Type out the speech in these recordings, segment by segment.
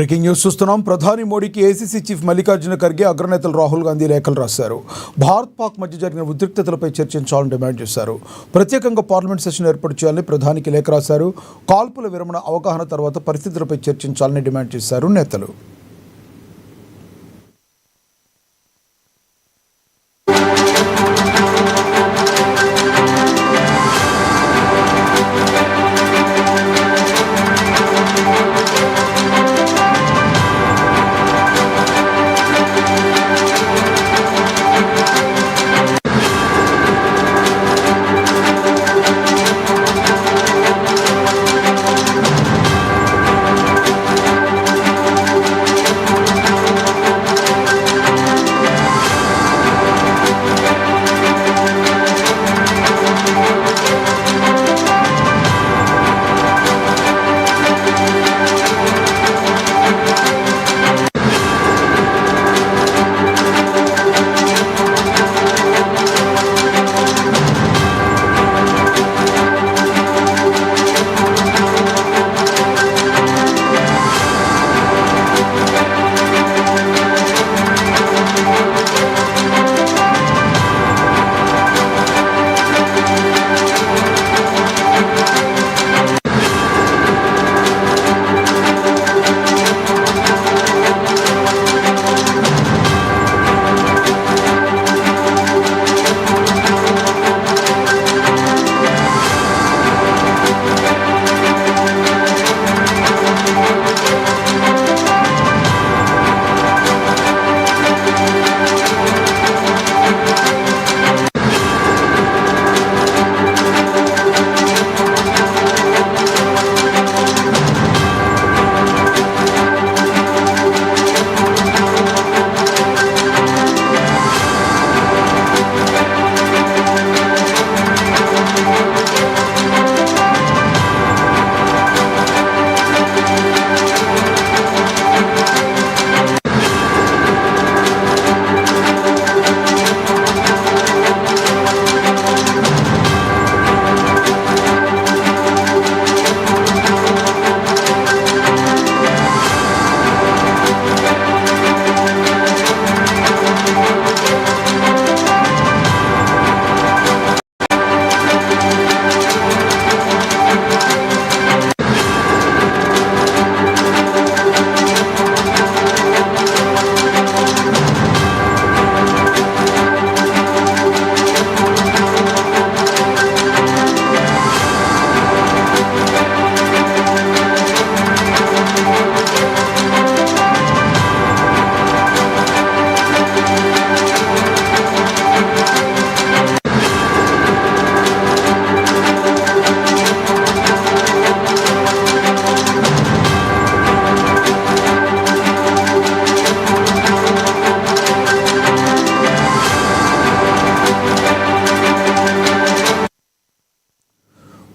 Breaking news చూస్తున్నాం. ప్రధాని మోడీకి ఏసీసీ చీఫ్ మల్లికార్జున ఖర్గే అగ్రనేతలు రాహుల్ గాంధీ లేఖలు రాశారు. భారత్ పాక్ మధ్య జరిగిన ఉద్రిక్తతలపై చర్చించాలని డిమాండ్ చేశారు. ప్రత్యేకంగా పార్లమెంట్ సెషన్ ఏర్పాటు చేయాలని ప్రధానికి లేఖ రాశారు. కాల్పుల విరమణ అవగాహన తర్వాత పరిస్థితులపై చర్చించాలని డిమాండ్ చేశారు నేతలు.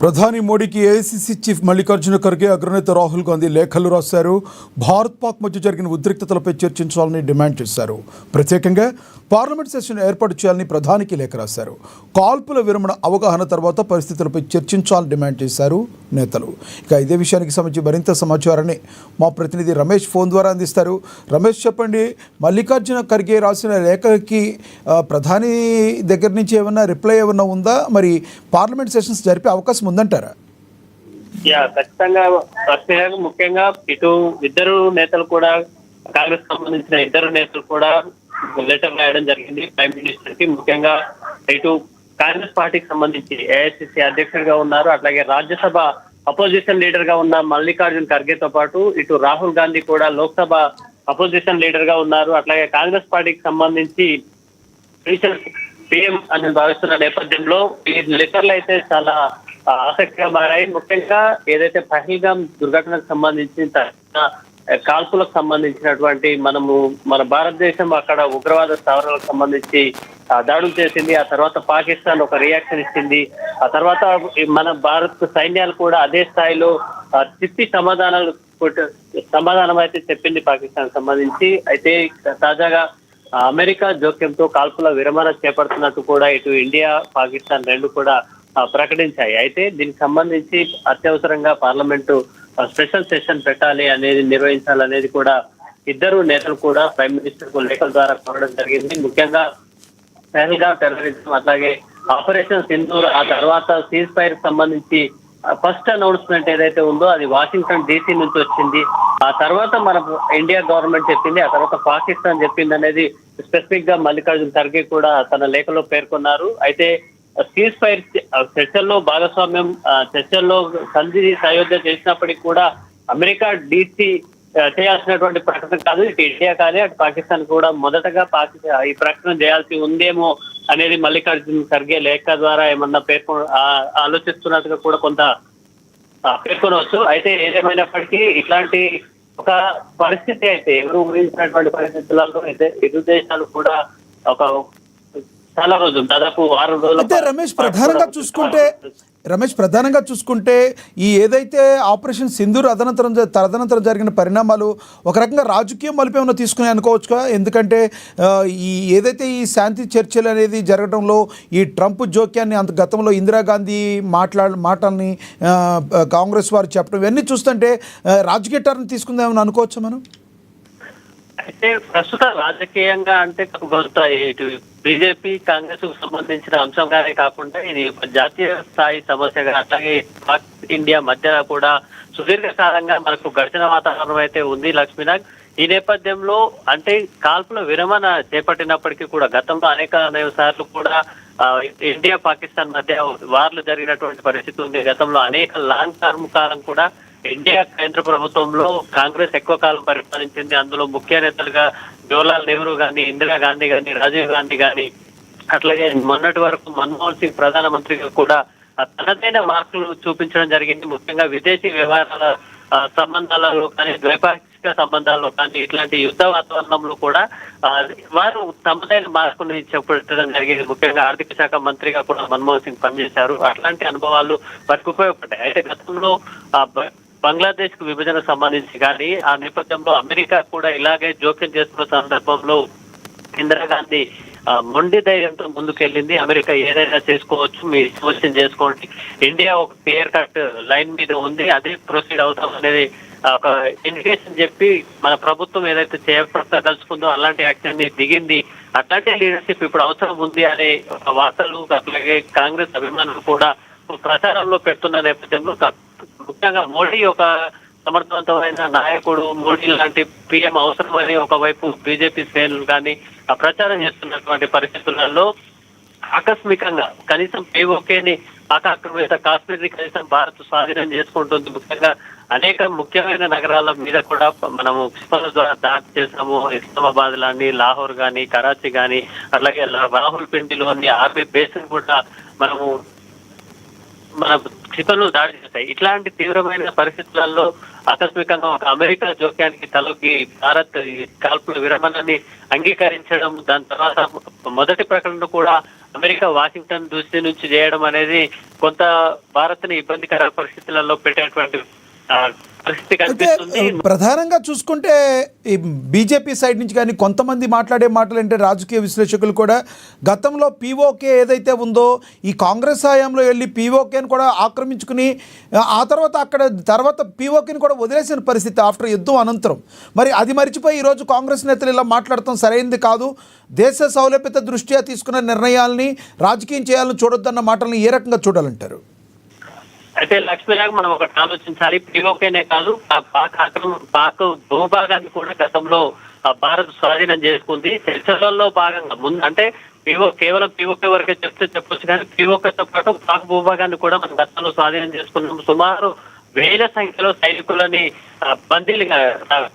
ప్రధాని మోడీకి ఏఐసీసీ చీఫ్ మల్లికార్జున ఖర్గే అగ్రనేత రాహుల్ గాంధీ లేఖలు రాశారు. భారత్ పాక్ మధ్య జరిగిన ఉద్రిక్తతలపై చర్చించాలని డిమాండ్ చేశారు. ప్రత్యేకంగా పార్లమెంట్ సెషన్ ఏర్పాటు చేయాలని ప్రధానికి లేఖ రాశారు. కాల్పుల విరమణ అవగాహన తర్వాత పరిస్థితులపై చర్చించాలని డిమాండ్ చేశారు నేతలు. ఇక ఇదే విషయానికి సంబంధించి మరింత సమాచారాన్ని మా ప్రతినిధి రమేష్ ఫోన్ ద్వారా అందిస్తారు. రమేష్, చెప్పండి, మల్లికార్జున ఖర్గే రాసిన లేఖకి ప్రధాని దగ్గర నుంచి ఏమన్నా రిప్లై ఏమన్నా ఉందా? మరి పార్లమెంట్ సెషన్స్ జరిపే అవకాశం ఉందంటారా? ఖచ్చితంగా ముఖ్యంగా ఇటు ఇద్దరు నేతలు కూడా, కాంగ్రెస్ సంబంధించిన ఇద్దరు నేతలు కూడా లెటర్ రాయడం జరిగింది ప్రైమ్ మినిస్టర్ కి. ముఖ్యంగా ఇటు కాంగ్రెస్ పార్టీకి సంబంధించి ఏఐసిసి అధ్యక్షుడిగా ఉన్నారు, అట్లాగే రాజ్యసభ అపోజిషన్ లీడర్ గా ఉన్న మల్లికార్జున్ ఖర్గేతో పాటు ఇటు రాహుల్ గాంధీ కూడా లోక్సభ అపోజిషన్ లీడర్ గా ఉన్నారు. అట్లాగే కాంగ్రెస్ పార్టీకి సంబంధించి పిఎం అని భావిస్తున్న నేపథ్యంలో ఈ లెటర్లు అయితే చాలా ఆసక్తిగా మారాయి. ముఖ్యంగా ఏదైతే పహల్గాం దుర్ఘటనకు సంబంధించి కాల్పులకు సంబంధించినటువంటి మన భారతదేశం అక్కడ ఉగ్రవాద స్థావరాలకు సంబంధించి దాడులు చేసింది. ఆ తర్వాత పాకిస్తాన్ ఒక రియాక్షన్ ఇచ్చింది. ఆ తర్వాత మన భారత్ సైన్యాలు కూడా అదే స్థాయిలో తిప్పి సమాధానం అయితే చెప్పింది పాకిస్తాన్ సంబంధించి. అయితే తాజాగా అమెరికా జోక్యంతో కాల్పుల విరమణ చేపడుతున్నట్టు కూడా ఇటు ఇండియా పాకిస్తాన్ రెండు కూడా ప్రకటించాయి. అయితే దీనికి సంబంధించి అత్యవసరంగా పార్లమెంటు స్పెషల్ సెషన్ పెట్టాలి అనేది నిర్వహించాలనేది కూడా ఇద్దరు నేతలు కూడా ప్రైమ్ మినిస్టర్ కు లేఖల ద్వారా కోరడం జరిగింది. ముఖ్యంగా పహల్గామ్ టెర్రరిజం అట్లాగే ఆపరేషన్ సింధూర్ ఆ తర్వాత సీజ్ ఫైర్ సంబంధించి ఫస్ట్ అనౌన్స్మెంట్ ఏదైతే ఉందో అది వాషింగ్టన్ డీసీ నుంచి వచ్చింది. ఆ తర్వాత మన ఇండియా గవర్నమెంట్ చెప్పింది, ఆ తర్వాత పాకిస్తాన్ చెప్పింది అనేది స్పెసిఫిక్ గా మల్లికార్జున్ ఖర్గే కూడా తన లేఖలో పేర్కొన్నారు. అయితే సీజ్ ఫైర్ చర్చల్లో భాగస్వామ్యం, చర్చల్లో సంధి సయోధ్య చేసినప్పటికీ కూడా అమెరికా డీసీ చేయాల్సినటువంటి ప్రకటన కాదు. ఇటు ఇండియా కానీ అటు పాకిస్తాన్ కూడా మొదటగా ఈ ప్రకటన చేయాల్సి ఉందేమో అనేది మల్లికార్జున్ ఖర్గే లేఖ ద్వారా ఏమన్నా ఆలోచిస్తున్నట్టుగా కూడా కొంత పేర్కొనవచ్చు. అయితే ఏదేమైనప్పటికీ ఇట్లాంటి ఒక పరిస్థితి అయితే ఎవరు ఊహించినటువంటి పరిస్థితులలో అయితే ఇరు దేశాలు కూడా ఒక చాలా రోజులు దాదాపు 6 రోజులు. అయితే రమేష్ ప్రధానంగా చూసుకుంటే ఈ ఏదైతే ఆపరేషన్ సింధూర్ తదనంతరం జరిగిన పరిణామాలు ఒక రకంగా రాజకీయం మలుపు ఏమైనా తీసుకుని అనుకోవచ్చుగా. ఎందుకంటే ఈ ఏదైతే ఈ శాంతి చర్చలు అనేది జరగడంలో ఈ ట్రంప్ జోక్యాన్ని అంత గతంలో ఇందిరాగాంధీ మాటల్ని కాంగ్రెస్ వారు చెప్పడం ఇవన్నీ చూస్తుంటే రాజకీయ టర్న్ తీసుకుందామని అనుకోవచ్చా మనం? అయితే ప్రస్తుత రాజకీయంగా అంటే కొంత ఇటు బీజేపీ కాంగ్రెస్ కు సంబంధించిన అంశంగానే కాకుండా ఇది జాతీయ స్థాయి సమస్యగా అట్లాగే పాక్ ఇండియా మధ్య కూడా సుదీర్ఘకాలంగా మనకు ఘర్షణ వాతావరణం అయితే ఉంది లక్ష్మీనాగ్. ఈ నేపథ్యంలో అంటే కాల్పుల విరమణ చేపట్టినప్పటికీ కూడా గతంలో అనేక సార్లు కూడా ఇండియా పాకిస్తాన్ మధ్య వార్లు జరిగినటువంటి పరిస్థితి ఉంది. గతంలో అనేక లాంగ్ టర్మ్ కాలం కూడా ఇండియా కేంద్ర ప్రభుత్వంలో కాంగ్రెస్ ఎక్కువ కాలం పరిపాలించింది. అందులో ముఖ్య నేతలుగా జవహర్లాల్ నెహ్రూ గాని, ఇందిరాగాంధీ గాని, రాజీవ్ గాంధీ గాని, అట్లాగే మొన్నటి వరకు మన్మోహన్ సింగ్ ప్రధానమంత్రిగా కూడా తనదైన మార్కులు చూపించడం జరిగింది. ముఖ్యంగా విదేశీ వ్యవహారాల సంబంధాలలో కానీ, ద్వైపాక్షిక సంబంధాల్లో కానీ, ఇట్లాంటి యుద్ధ వాతావరణంలో కూడా వారు తమదైన మార్కులు చేపట్టడం జరిగింది. ముఖ్యంగా ఆర్థిక శాఖ మంత్రిగా కూడా మన్మోహన్ సింగ్ పనిచేశారు. అట్లాంటి అనుభవాలు వారికి ఉపయోగపడ్డాయి. అయితే గతంలో బంగ్లాదేశ్ కు విభజన సంబంధించి కానీ ఆ నేపథ్యంలో అమెరికా కూడా ఇలాగే జోక్యం చేసుకున్న సందర్భంలో ఇందిరాగాంధీ మొండి ధైర్యంతో ముందుకెళ్ళింది. అమెరికా ఏదైనా చేసుకోవచ్చు, మీ ఇష్టం చేసుకోండి, ఇండియా ఒక క్లియర్ కట్ లైన్ మీద ఉంది, అదే ప్రొసీడ్ అవుతాం అనేది ఒక ఇండికేషన్ చెప్పి మన ప్రభుత్వం ఏదైతే చేయదలుచుకుందో అలాంటి యాక్షన్ ని దిగింది. అట్లాంటి లీడర్షిప్ ఇప్పుడు అవసరం ఉంది అనే వార్తలు అట్లాగే కాంగ్రెస్ అభిమానులు కూడా ప్రచారంలో పెడుతున్న నేపథ్యంలో ముఖ్యంగా మోడీ ఒక సమర్థవంతమైన నాయకుడు, మోడీ లాంటి పీఎం అవసరమని ఒకవైపు బీజేపీ శ్రేణులు కానీ ప్రచారం చేస్తున్నటువంటి పరిస్థితులలో ఆకస్మికంగా కనీసం POKని ఆక్రమిత కాశ్మీర్ ని కనీసం భారత్ స్వాధీనం చేసుకుంటుంది. ముఖ్యంగా అనేక ముఖ్యమైన నగరాల మీద కూడా మనము క్షిపణుల ద్వారా దాడి చేసాము. ఇస్లామాబాద్ లాని, లాహోర్ గాని, కరాచీ గాని, అలాగే రాహుల్పిండిలోని ఆర్మీ బేస్ కూడా మనము మన క్షిపణులు దాడి చేస్తాయి. ఇట్లాంటి తీవ్రమైన పరిస్థితులలో ఆకస్మికంగా ఒక అమెరికా జోక్యానికి తలొగ్గి భారత్ కాల్పుల విరమణని అంగీకరించడం, దాని తర్వాత మొదటి ప్రకటన కూడా అమెరికా వాషింగ్టన్ దృష్టి నుంచి చేయడం అనేది కొంత భారత్ ని ఇబ్బందికర పరిస్థితులలో పెట్టేటువంటి పరిస్థితి కనిపిస్తుంది. ప్రధానంగా చూసుకుంటే ఈ బీజేపీ సైడ్ నుంచి కానీ కొంతమంది మాట్లాడే మాటలు అంటే రాజకీయ విశ్లేషకులు కూడా గతంలో POK ఏదైతే ఉందో ఈ కాంగ్రెస్ హయాంలో వెళ్ళి POKని కూడా ఆక్రమించుకుని ఆ తర్వాత POKని కూడా వదిలేసిన పరిస్థితి ఆఫ్టర్ యుద్ధం అనంతరం. మరి అది మరిచిపోయి ఈరోజు కాంగ్రెస్ నేతలు ఇలా మాట్లాడటం సరైనది కాదు, దేశ సౌలభ్యత దృష్ట్యా తీసుకున్న నిర్ణయాల్ని రాజకీయం చేయాలని చూడొద్దన్న మాటలను ఏ రకంగా చూడాలంటారు? అయితే లక్ష్మీనాగ్ మనం ఒకటి ఆలోచించాలి. POKనే కాదు, పాక్ భూభాగాన్ని కూడా గతంలో భారత్ స్వాధీనం చేసుకుంది. చర్చలలో భాగంగా ముందు అంటే కేవలం POK వరకే చెప్పొచ్చు కానీ POKతో పాటు పాక్ భూభాగాన్ని కూడా మనం గతంలో స్వాధీనం చేసుకున్నాం. సుమారు 1000 సంఖ్యలో సైనికులని బందీలుగా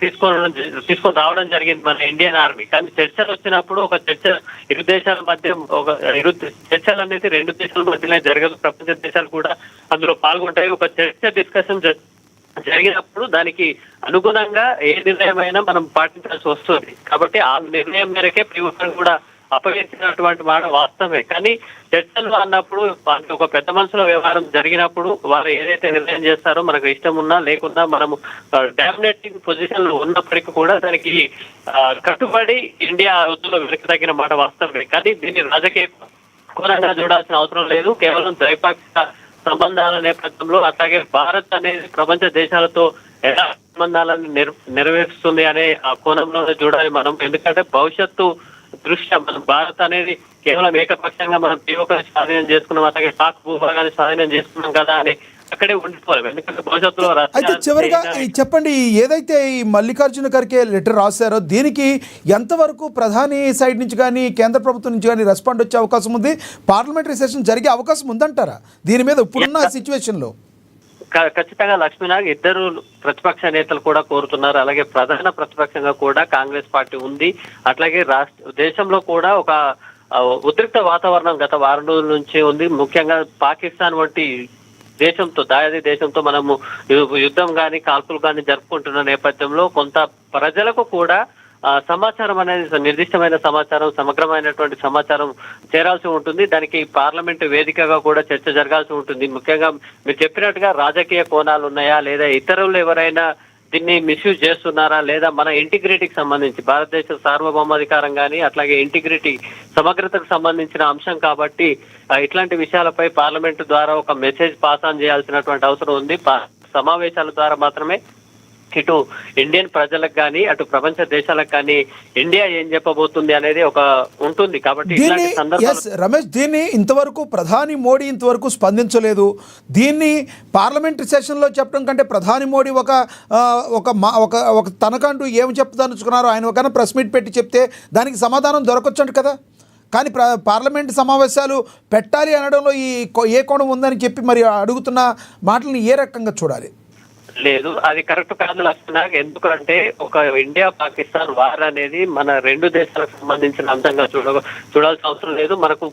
తీసుకొని రావడం జరిగింది మన ఇండియన్ ఆర్మీ. కానీ చర్చలు వచ్చినప్పుడు ఒక చర్చ ఇరు దేశాల మధ్య చర్చలు అనేది 2 దేశాల మధ్యనే జరగదు, ప్రపంచ దేశాలు కూడా అందులో పాల్గొంటాయి. ఒక డిస్కషన్ జరిగినప్పుడు దానికి అనుగుణంగా ఏ నిర్ణయం అయినా మనం పాటించాల్సి వస్తుంది. కాబట్టి ఆ నిర్ణయం మేరకే POK కూడా అప్పగించినటువంటి మాట వాస్తవమే. కానీ చర్చలు అన్నప్పుడు ఒక పెద్ద మనసులో వ్యవహారం జరిగినప్పుడు వారు ఏదైతే నిర్ణయం చేస్తారో మనకు ఇష్టం ఉన్నా లేకున్నా మనము డామినేటింగ్ పొజిషన్ లో ఉన్నప్పటికీ కూడా దానికి కట్టుబడి ఇండియా యుద్ధంలో వెనక్కి తగ్గిన మాట వాస్తవమే. కానీ దీన్ని రాజకీయ కోణంగా చూడాల్సిన అవసరం లేదు. కేవలం ద్వైపాక్షిక సంబంధాల నేపథ్యంలో అట్లాగే భారత్ అనేది ప్రపంచ దేశాలతో ఎలా సంబంధాలను నెరవేరుస్తుంది అనే ఆ కోణంలోనే చూడాలి మనం. ఎందుకంటే భవిష్యత్తు దృష్ట్యా మనం భారత్ అనేది కేవలం ఏకపక్షంగా మనం తీవ్రంగా స్వాధీనం చేసుకున్నాం, అట్లాగే పాక్ భూభాగాన్ని స్వాధీనం చేసుకున్నాం కదా అని అక్కడే ఉండిపోలేము. ఎందుకంటే భవిష్యత్తులో అయితే చివరిగా చెప్పండి, ఏదైతే ఈ మల్లికార్జున ఖర్గే లెటర్ రాశారో దీనికి ఎంతవరకు ప్రధాని సైడ్ నుంచి కానీ కేంద్ర ప్రభుత్వం నుంచి కానీ రెస్పాండ్ వచ్చే అవకాశం ఉంది? పార్లమెంటరీ సెషన్ జరిగే అవకాశం ఉందంటారా దీని మీద ఇప్పుడున్న సిచ్యువేషన్లో? ఖచ్చితంగా లక్ష్మీనాగ్, ఇద్దరు ప్రతిపక్ష నేతలు కూడా కోరుతున్నారు. అలాగే ప్రధాన ప్రతిపక్షంగా కూడా కాంగ్రెస్ పార్టీ ఉంది. అట్లాగే దేశంలో కూడా ఒక ఉద్రిక్త వాతావరణం గత వారం రోజుల నుంచి ఉంది. ముఖ్యంగా పాకిస్తాన్ వంటి దేశంతో, దాయాది దేశంతో మనము యుద్ధం కానీ కాల్పులు కానీ జరుపుకుంటున్న నేపథ్యంలో కొంత ప్రజలకు కూడా సమాచారం అనేది నిర్దిష్టమైన సమాచారం, సమగ్రమైనటువంటి సమాచారం చేరాల్సి ఉంటుంది. దానికి పార్లమెంటు వేదికగా కూడా చర్చ జరగాల్సి ఉంటుంది. ముఖ్యంగా మీరు చెప్పినట్టుగా రాజకీయ కోణాలు ఉన్నాయా, లేదా ఇతరులు ఎవరైనా దీన్ని మిస్యూజ్ చేస్తున్నారా, లేదా మన ఇంటిగ్రిటీకి సంబంధించి భారతదేశ సార్వభౌమాధికారం కానీ అట్లాగే ఇంటిగ్రిటీ సమగ్రతకు సంబంధించిన అంశం కాబట్టి ఇట్లాంటి విషయాలపై పార్లమెంటు ద్వారా ఒక మెసేజ్ పాస్ ఆన్ చేయాల్సినటువంటి అవసరం ఉంది. సమావేశాల ద్వారా మాత్రమే ఇటు ఇండియన్ ప్రజలకు కానీ అటు ప్రపంచ దేశాలకు కానీ ఇండియా ఏం చెప్పబోతుంది అనేది ఒక ఉంటుంది. కాబట్టి రమేష్, దీన్ని ఇంతవరకు ప్రధాని మోడీ ఇంతవరకు స్పందించలేదు. దీన్ని పార్లమెంటరీ సెషన్లో చెప్పడం కంటే ప్రధాని మోడీ ఒక తనకంటూ ఏమి చెప్పదలుచుకున్నారో ఆయన ఒక ప్రెస్ మీట్ పెట్టి చెప్తే దానికి సమాధానం దొరకొచ్చండి కదా. కానీ పార్లమెంట్ సమావేశాలు పెట్టాలి అనడంలో ఏ కోణం ఉందని చెప్పి మరి అడుగుతున్న మాటలను ఏ రకంగా చూడాలి? లేదు, అది కరెక్ట్ కాదు లక్ష్మణ్. ఎందుకంటే ఒక ఇండియా పాకిస్తాన్ వార్ అనేది మన రెండు దేశాలకు సంబంధించిన అంశంగా చూడాల్సిన అవసరం లేదు. మనకు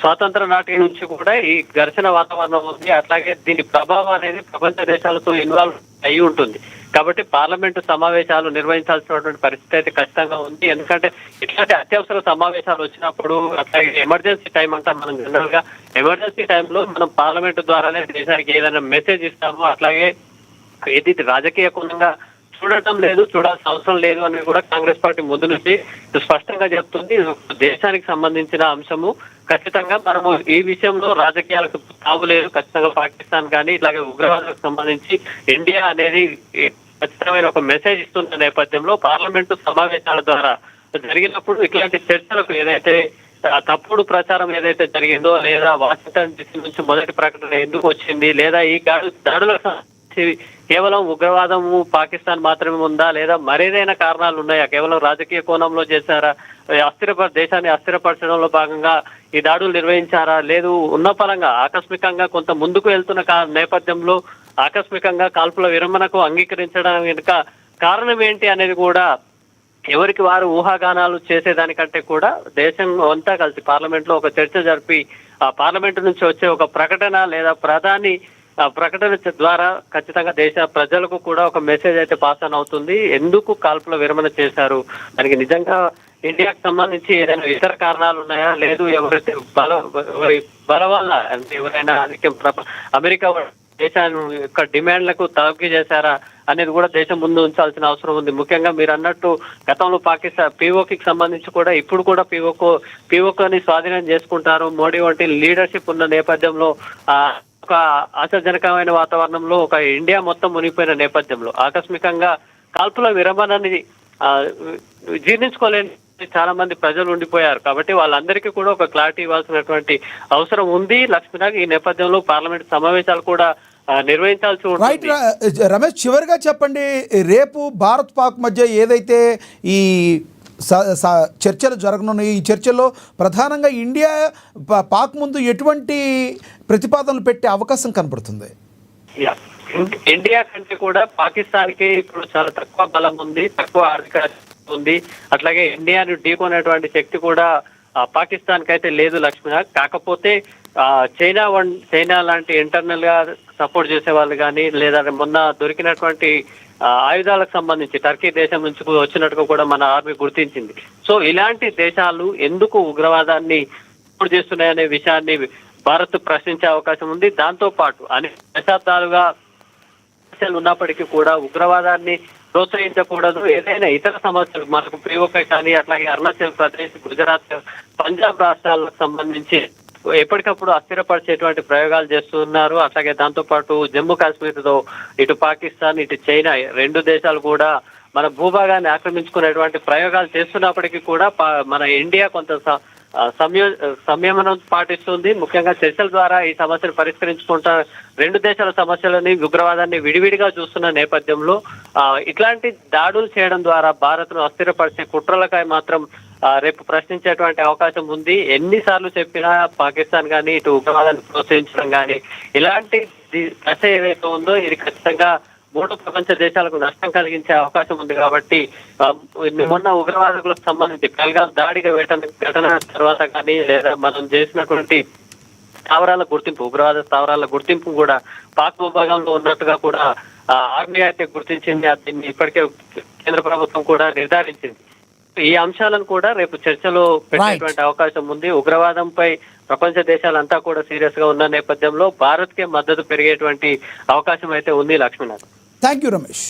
స్వాతంత్ర నాటి నుంచి కూడా ఈ ఘర్షణ వాతావరణం ఉంది. అట్లాగే దీని ప్రభావం అనేది ప్రపంచ దేశాలతో ఇన్వాల్వ్ అయి ఉంటుంది. కాబట్టి పార్లమెంటు సమావేశాలు నిర్వహించాల్సినటువంటి పరిస్థితి అయితే ఖచ్చితంగా ఉంది. ఎందుకంటే ఇట్లాంటి అత్యవసర సమావేశాలు వచ్చినప్పుడు అట్లాగే ఎమర్జెన్సీ టైం అంటాం మనం జనరల్ గా. ఎమర్జెన్సీ టైంలో మనం పార్లమెంటు ద్వారానే దేశానికి ఏదైనా మెసేజ్ ఇస్తాము. అట్లాగే ఇది రాజకీయ కోణంగా చూడటం లేదు, చూడాల్సిన అవసరం లేదు అని కూడా కాంగ్రెస్ పార్టీ ముందు నుంచి స్పష్టంగా చెప్తుంది. దేశానికి సంబంధించిన అంశము. ఖచ్చితంగా మనము ఈ విషయంలో రాజకీయాలకు తావులేదు. ఖచ్చితంగా పాకిస్తాన్ కానీ ఇట్లాగే ఉగ్రవాదాలకు సంబంధించి ఇండియా అనేది ఖచ్చితమైన ఒక మెసేజ్ ఇస్తున్న నేపథ్యంలో పార్లమెంటు సమావేశాల ద్వారా జరిగినప్పుడు ఇట్లాంటి చర్చలకు ఏదైతే తప్పుడు ప్రచారం ఏదైతే జరిగిందో, లేదా వాషింగ్టన్ డీసీ నుంచి మొదటి ప్రకటన ఎందుకు వచ్చింది, లేదా ఈ దాడులకు కేవలం ఉగ్రవాదము పాకిస్తాన్ మాత్రమే ఉందా, లేదా మరేదైనా కారణాలు ఉన్నాయా, కేవలం రాజకీయ కోణంలో చేశారా, దేశాన్ని అస్థిరపరచడంలో భాగంగా ఈ దాడులు నిర్వహించారా, లేదు ఉన్న పరంగా ఆకస్మికంగా కొంత ముందుకు వెళ్తున్న నేపథ్యంలో ఆకస్మికంగా కాల్పుల విరమణకు అంగీకరించడం వెనుక కారణం ఏంటి అనేది కూడా ఎవరికి వారు ఊహాగానాలు చేసేదానికంటే కూడా దేశం అంతా కలిసి పార్లమెంట్ లో ఒక చర్చ జరిపి ఆ పార్లమెంటు నుంచి వచ్చే ఒక ప్రకటన లేదా ప్రధాని ప్రకటన ద్వారా ఖచ్చితంగా దేశ ప్రజలకు కూడా ఒక మెసేజ్ అయితే పాస్ ఆన్ అవుతుంది. ఎందుకు కాల్పుల విరమణ చేశారు, దానికి నిజంగా ఇండియాకు సంబంధించి ఏదైనా ఇతర కారణాలు ఉన్నాయా, లేదు ఎవరైతే బల వల్ల అంటే ఎవరైనా అమెరికా దేశాన్ని యొక్క డిమాండ్లకు తగ్గి చేశారా అనేది కూడా దేశం ముందు ఉంచాల్సిన అవసరం ఉంది. ముఖ్యంగా మీరు అన్నట్టు గతంలో పాకిస్తాన్ పీఓకి సంబంధించి కూడా ఇప్పుడు కూడా పీఓకోని స్వాధీనం చేసుకుంటారు. మోడీ వంటి లీడర్షిప్ ఉన్న నేపథ్యంలో ఒక ఆశాజనకమైన వాతావరణంలో ఒక ఇండియా మొత్తం మునిగిపోయిన నేపథ్యంలో ఆకస్మికంగా కాల్పుల విరమణని జీర్ణించుకోలేని చాలా మంది ప్రజలు ఉండిపోయారు. కాబట్టి వాళ్ళందరికీ కూడా ఒక క్లారిటీ ఇవ్వాల్సినటువంటి అవసరం ఉంది. లక్ష్మీనాగ్, ఈ నేపథ్యంలో పార్లమెంట్ సమావేశాలు కూడా నిర్వహించాల్సి ఉంటుంది. రమేష్, చివరిగా చెప్పండి, రేపు భారత్ పాక్ మధ్య ఏదైతే ఈ చర్చలు జరగనున్నాయి, ఈ చర్చల్లో ప్రధానంగా ఇండియా పాక్ ముందు ఎటువంటి ప్రతిపాదనలు పెట్టే అవకాశం కనపడుతుంది? ఇండియా కంటే కూడా పాకిస్తాన్ కి ఇప్పుడు చాలా తక్కువ బలం ఉంది, తక్కువ ఆర్థిక ఉంది. అట్లాగే ఇండియాను ఢీకొనేటువంటి శక్తి కూడా పాకిస్తాన్ కి అయితే లేదు లక్ష్మీనాథ్. కాకపోతే చైనా లాంటి ఇంటర్నల్ గా సపోర్ట్ చేసే వాళ్ళు కానీ, లేదా మొన్న దొరికినటువంటి ఆయుధాలకు సంబంధించి టర్కీ దేశం నుంచి వచ్చినట్టుగా కూడా మన ఆర్మీ గుర్తించింది. సో ఇలాంటి దేశాలు ఎందుకు ఉగ్రవాదాన్ని సపోర్ట్ చేస్తున్నాయనే విషయాన్ని భారత్ ప్రశ్నించే అవకాశం ఉంది. దాంతో పాటు అనేక దశాబ్దాలుగా సమస్యలు ఉన్నప్పటికీ కూడా ఉగ్రవాదాన్ని ప్రోత్సహించకూడదు. ఏదైనా ఇతర సమస్యలు మనకు పీఓకే కానీ అట్లాగే అరుణాచల్ ప్రదేశ్, గుజరాత్, పంజాబ్ రాష్ట్రాలకు సంబంధించి ఎప్పటికప్పుడు అస్థిరపరిచేటువంటి ప్రయోగాలు చేస్తున్నారు. అట్లాగే దాంతో పాటు జమ్మూ కాశ్మీర్ తో ఇటు పాకిస్తాన్ ఇటు చైనా రెండు దేశాలు కూడా మన భూభాగాన్ని ఆక్రమించుకునేటువంటి ప్రయోగాలు చేస్తున్నప్పటికీ కూడా మన ఇండియా కొంత సంయమనం పాటిస్తుంది. ముఖ్యంగా చర్చల ద్వారా ఈ సమస్యను పరిష్కరించుకుంటా రెండు దేశాల సమస్యలని ఉగ్రవాదాన్ని విడివిడిగా చూస్తున్న నేపథ్యంలో ఇట్లాంటి దాడులు చేయడం ద్వారా భారత్ ను అస్థిరపరిచే కుట్రలకై మాత్రం రేపు ప్రశ్నించేటువంటి అవకాశం ఉంది. ఎన్నిసార్లు చెప్పినా పాకిస్తాన్ కానీ ఇటు ఉగ్రవాదాన్ని ప్రోత్సహించడం కానీ ఇలాంటి దశ ఏదైతే ఉందో ఇది ఖచ్చితంగా మూడు ప్రపంచ దేశాలకు నష్టం కలిగించే అవకాశం ఉంది. కాబట్టి మొన్న ఉగ్రవాదులకు సంబంధించి పహల్గాం దాడిగా ఘటన తర్వాత కానీ లేదా మనం చేసినటువంటి స్థావరాల గుర్తింపు ఉగ్రవాద స్థావరాల గుర్తింపు కూడా పాక్ విభాగంలో ఉన్నట్టుగా కూడా ఆర్మీ అయితే గుర్తించింది. దీన్ని ఇప్పటికే కేంద్ర ప్రభుత్వం కూడా నిర్ధారించింది. ఈ అంశాలను కూడా రేపు చర్చలో పెట్టేటువంటి అవకాశం ఉంది. ఉగ్రవాదంపై ప్రపంచ దేశాలంతా కూడా సీరియస్ గా ఉన్న నేపథ్యంలో భారత్ కే మద్దతు పెరిగేటువంటి అవకాశం అయితే ఉంది. Lakshminath, thank you Ramesh.